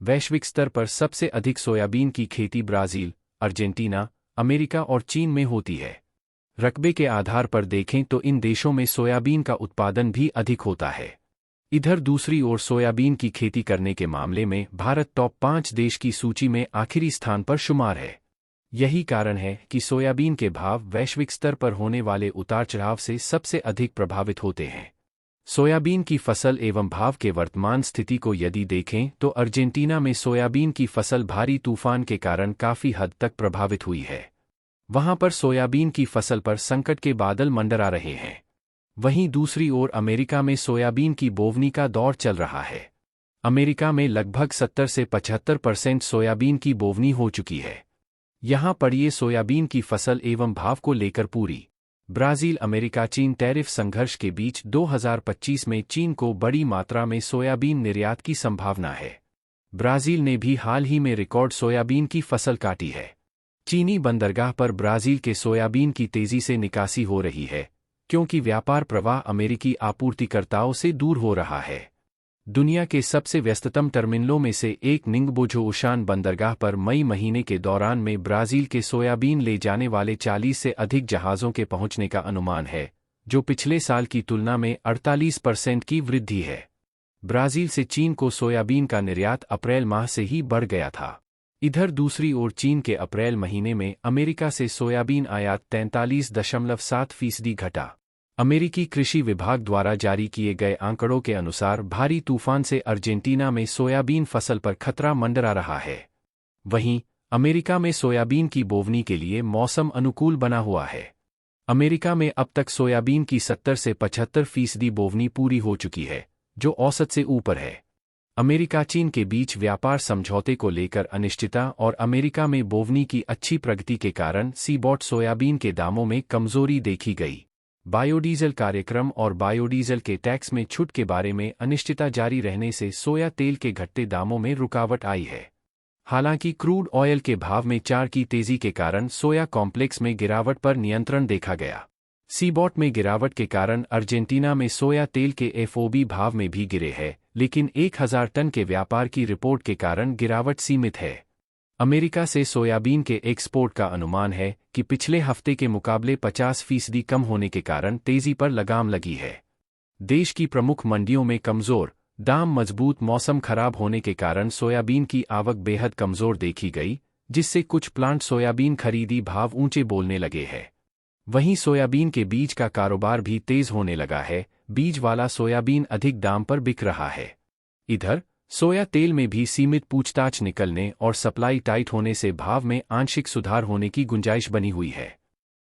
वैश्विक स्तर पर सबसे अधिक सोयाबीन की खेती ब्राज़ील, अर्जेंटीना, अमेरिका और चीन में होती है। रकबे के आधार पर देखें तो इन देशों में सोयाबीन का उत्पादन भी अधिक होता है। इधर दूसरी ओर सोयाबीन की खेती करने के मामले में भारत टॉप 5 देश की सूची में आखिरी स्थान पर शुमार है। यही कारण है कि सोयाबीन के भाव वैश्विक स्तर पर होने वाले उतार चढ़ाव से सबसे अधिक प्रभावित होते हैं। सोयाबीन की फसल एवं भाव के वर्तमान स्थिति को यदि देखें तो अर्जेंटीना में सोयाबीन की फसल भारी तूफान के कारण काफ़ी हद तक प्रभावित हुई है। वहां पर सोयाबीन की फसल पर संकट के बादल मंडरा रहे हैं। वहीं दूसरी ओर अमेरिका में सोयाबीन की बोवनी का दौर चल रहा है। अमेरिका में लगभग 70 से 75% सोयाबीन की बोवनी हो चुकी है। यहां पड़िए सोयाबीन की फसल एवं भाव को लेकर पूरी ब्राज़ील अमेरिका चीन टैरिफ संघर्ष के बीच 2025 में चीन को बड़ी मात्रा में सोयाबीन निर्यात की संभावना है। ब्राज़ील ने भी हाल ही में रिकॉर्ड सोयाबीन की फसल काटी है। चीनी बंदरगाह पर ब्राज़ील के सोयाबीन की तेजी से निकासी हो रही है, क्योंकि व्यापार प्रवाह अमेरिकी आपूर्तिकर्ताओं से दूर हो रहा है। दुनिया के सबसे व्यस्ततम टर्मिनलों में से एक निंगबोजो ओशान बंदरगाह पर मई महीने के दौरान में ब्राज़ील के सोयाबीन ले जाने वाले 40 से अधिक जहाज़ों के पहुंचने का अनुमान है, जो पिछले साल की तुलना में 48% की वृद्धि है। ब्राज़ील से चीन को सोयाबीन का निर्यात अप्रैल माह से ही बढ़ गया था। इधर दूसरी ओर चीन के अप्रैल महीने में अमेरिका से सोयाबीन आयात 43.7% घटा। अमेरिकी कृषि विभाग द्वारा जारी किए गए आंकड़ों के अनुसार भारी तूफान से अर्जेंटीना में सोयाबीन फसल पर खतरा मंडरा रहा है। वहीं अमेरिका में सोयाबीन की बोवनी के लिए मौसम अनुकूल बना हुआ है। अमेरिका में अब तक सोयाबीन की 70 से 75% बोवनी पूरी हो चुकी है, जो औसत से ऊपर है। अमेरिका चीन के बीच व्यापार समझौते को लेकर अनिश्चितता और अमेरिका में बोवनी की अच्छी प्रगति के कारण सीबॉट सोयाबीन के दामों में कमजोरी देखी गई। बायोडीजल कार्यक्रम और बायोडीजल के टैक्स में छूट के बारे में अनिश्चितता जारी रहने से सोया तेल के घटते दामों में रुकावट आई है। हालांकि क्रूड ऑयल के भाव में 4 की तेजी के कारण सोया कॉम्प्लेक्स में गिरावट पर नियंत्रण देखा गया। सीबॉट में गिरावट के कारण अर्जेंटीना में सोया तेल के एफओबी भाव में भी गिरे हैं, लेकिन 1000 टन के व्यापार की रिपोर्ट के कारण गिरावट सीमित है। अमेरिका से सोयाबीन के एक्सपोर्ट का अनुमान है कि पिछले हफ्ते के मुकाबले 50% कम होने के कारण तेजी पर लगाम लगी है। देश की प्रमुख मंडियों में कमजोर दाम, मजबूत मौसम खराब होने के कारण सोयाबीन की आवक बेहद कमजोर देखी गई, जिससे कुछ प्लांट सोयाबीन खरीदी भाव ऊंचे बोलने लगे हैं। वहीं सोयाबीन के बीज का कारोबार भी तेज होने लगा है। बीज वाला सोयाबीन अधिक दाम पर बिक रहा है। इधर सोया तेल में भी सीमित पूछताछ निकलने और सप्लाई टाइट होने से भाव में आंशिक सुधार होने की गुंजाइश बनी हुई है।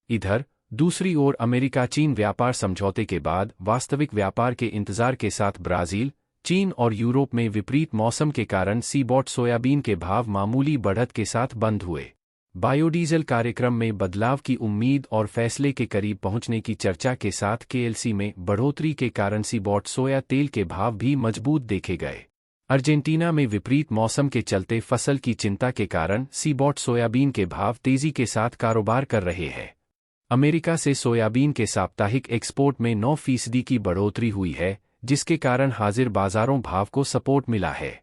इधर दूसरी ओर अमेरिका चीन व्यापार समझौते के बाद वास्तविक व्यापार के इंतजार के साथ ब्राज़ील, चीन और यूरोप में विपरीत मौसम के कारण सीबॉट सोयाबीन के भाव मामूली बढ़त के साथ बंद हुए। बायोडीजल कार्यक्रम में बदलाव की उम्मीद और फैसले के करीब पहुंचने की चर्चा के साथ केएलसी में बढ़ोतरी के कारण सीबॉट सोया तेल के भाव भी मजबूत देखे गए। अर्जेंटीना में विपरीत मौसम के चलते फसल की चिंता के कारण सीबॉट सोयाबीन के भाव तेजी के साथ कारोबार कर रहे हैं। अमेरिका से सोयाबीन के साप्ताहिक एक्सपोर्ट में 9% की बढ़ोतरी हुई है, जिसके कारण हाजिर बाजारों भाव को सपोर्ट मिला है।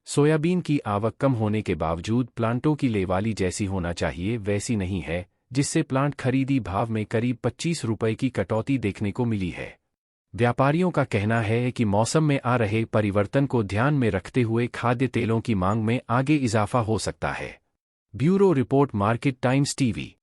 सोयाबीन की आवक कम होने के बावजूद प्लांटों की लेवाली जैसी होना चाहिए वैसी नहीं है, जिससे प्लांट खरीदी भाव में करीब 25 रुपये की कटौती देखने को मिली है। व्यापारियों का कहना है कि मौसम में आ रहे परिवर्तन को ध्यान में रखते हुए खाद्य तेलों की मांग में आगे इजाफा हो सकता है। Bureau report, market times TV.